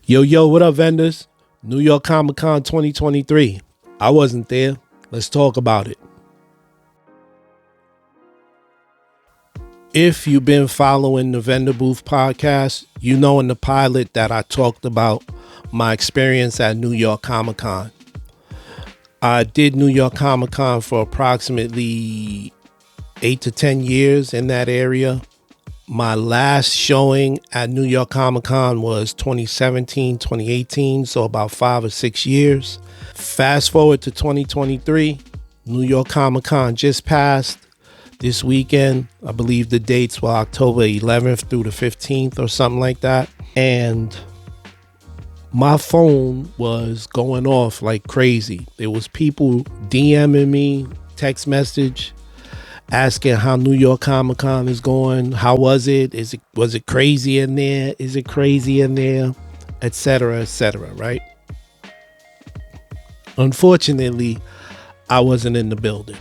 Yo, what up, vendors? New York Comic Con 2023. I wasn't there. Let's talk about it. If you've been following the Vendor Booth podcast, you know in the pilot that I talked about my experience at New York Comic Con. I did New York Comic Con for approximately 8 to 10 years in that area. My last showing at New York Comic Con was 2017, 2018, so about 5 or 6 years. Fast forward to 2023, New York Comic Con just passed this weekend. I believe the dates were October 11th through the 15th or something like that. And my phone was going off like crazy. There was people DMing me, text message, asking how New York Comic Con is going. How was it? Was it crazy in there? Is it crazy in there? Etc., right? Unfortunately, I wasn't in the building.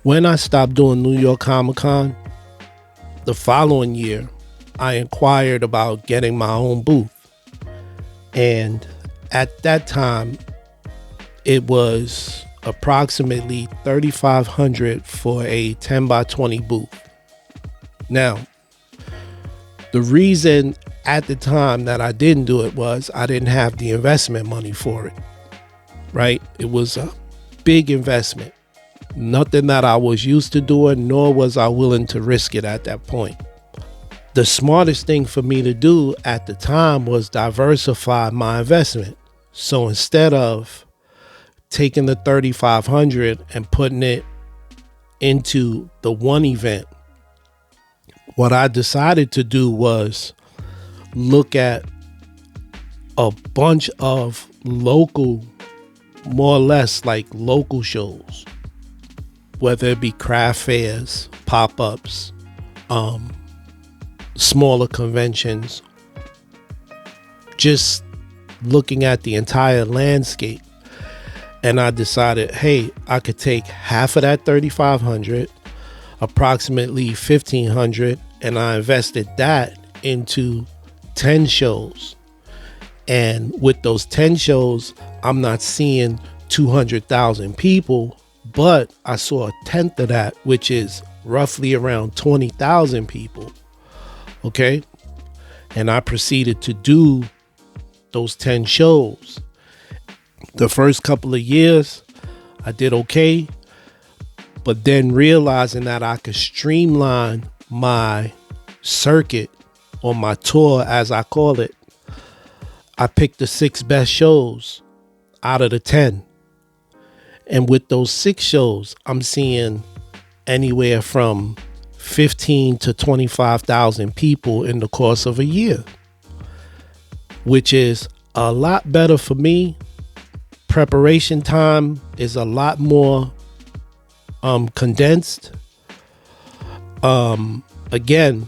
When I stopped doing New York Comic Con, the following year, I inquired about getting my own booth. And at that time, it was approximately $3,500 for a 10 by 20 booth. Now, the reason at the time that I didn't do it was I didn't have the investment money for it, right? It was a big investment. Nothing that I was used to doing, nor was I willing to risk it at that point. The smartest thing for me to do at the time was diversify my investment. So instead of taking the $3,500 and putting it into the one event, what I decided to do was look at a bunch of local, more or less like local shows, whether it be craft fairs, pop-ups, smaller conventions, just looking at the entire landscape. And I decided, hey, I could take half of that $3,500, approximately $1,500, and I invested that into 10 shows. And with those 10 shows, I'm not seeing 200,000 people, but I saw a tenth of that, which is roughly around 20,000 people. Okay. And I proceeded to do those 10 shows. The first couple of years, I did okay. But then realizing that I could streamline my circuit or my tour, as I call it, I picked the 6 best shows out of the 10. And with those 6 shows, I'm seeing anywhere from 15 to 25,000 people in the course of a year, which is a lot better for me. Preparation time is a lot more condensed. Again,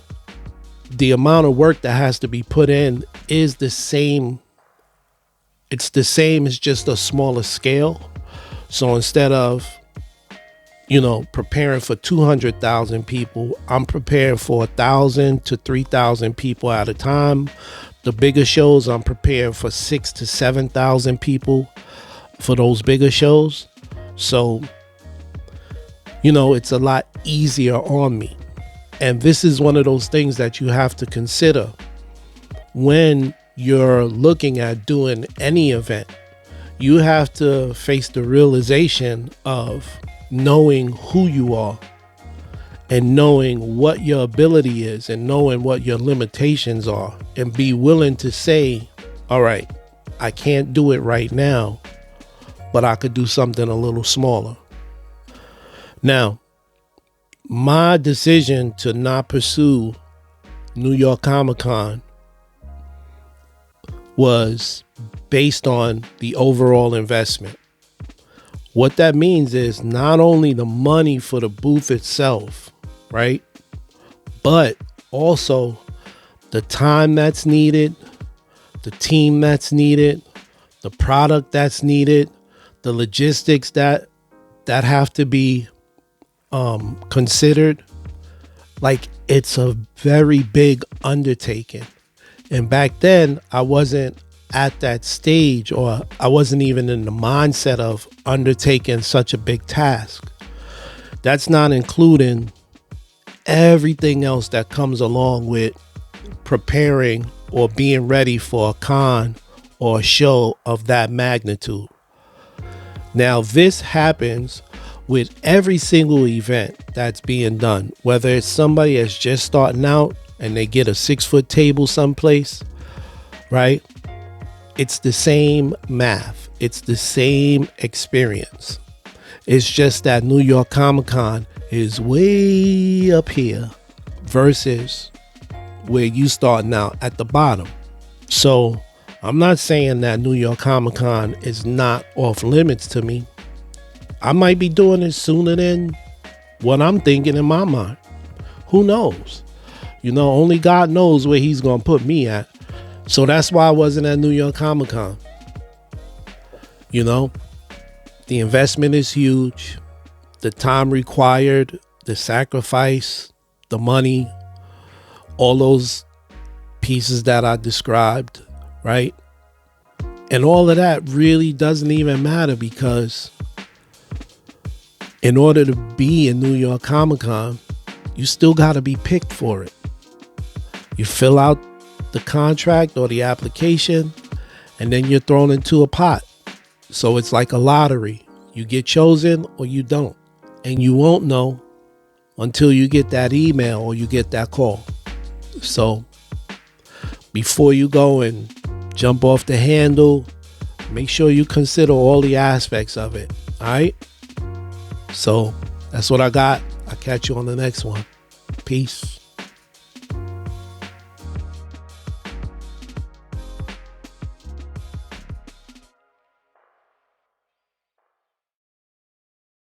the amount of work that has to be put in is the same. It's the same, it's just a smaller scale. So instead of, preparing for 200,000 people, I'm preparing for 1,000 to 3,000 people at a time. The bigger shows, I'm preparing for 6,000 to 7,000 people for those bigger shows. So, it's a lot easier on me. And this is one of those things that you have to consider when you're looking at doing any event. You have to face the realization of knowing who you are and knowing what your ability is and knowing what your limitations are, and be willing to say, all right, I can't do it right now, but I could do something a little smaller. Now, my decision to not pursue New York Comic Con was based on the overall investment. What that means is not only the money for the booth itself, right? But also the time that's needed, the team that's needed, the product that's needed, the logistics that have to be considered. Like, it's a very big undertaking. And back then, I wasn't at that stage, or I wasn't even in the mindset of undertaking such a big task. That's not including everything else that comes along with preparing or being ready for a con or a show of that magnitude. Now, this happens with every single event that's being done, whether it's somebody that's just starting out and they get a 6-foot table someplace, right? It's the same math. It's the same experience. It's just that New York Comic Con is way up here versus where you starting out at the bottom. So I'm not saying that New York Comic Con is not off limits to me. I might be doing it sooner than what I'm thinking in my mind. Who knows? You know, only God knows where he's going to put me at. So that's why I wasn't at New York Comic Con. You know, the investment is huge. The time required, the sacrifice, the money, all those pieces that I described, right? And all of that really doesn't even matter, because in order to be in New York Comic Con, you still got to be picked for it. You fill out the contract or the application, and then you're thrown into a pot. So it's like a lottery. You get chosen or you don't. And you won't know until you get that email or you get that call. So before you go and jump off the handle, make sure you consider all the aspects of it. All right? So that's what I got. I'll catch you on the next one. Peace.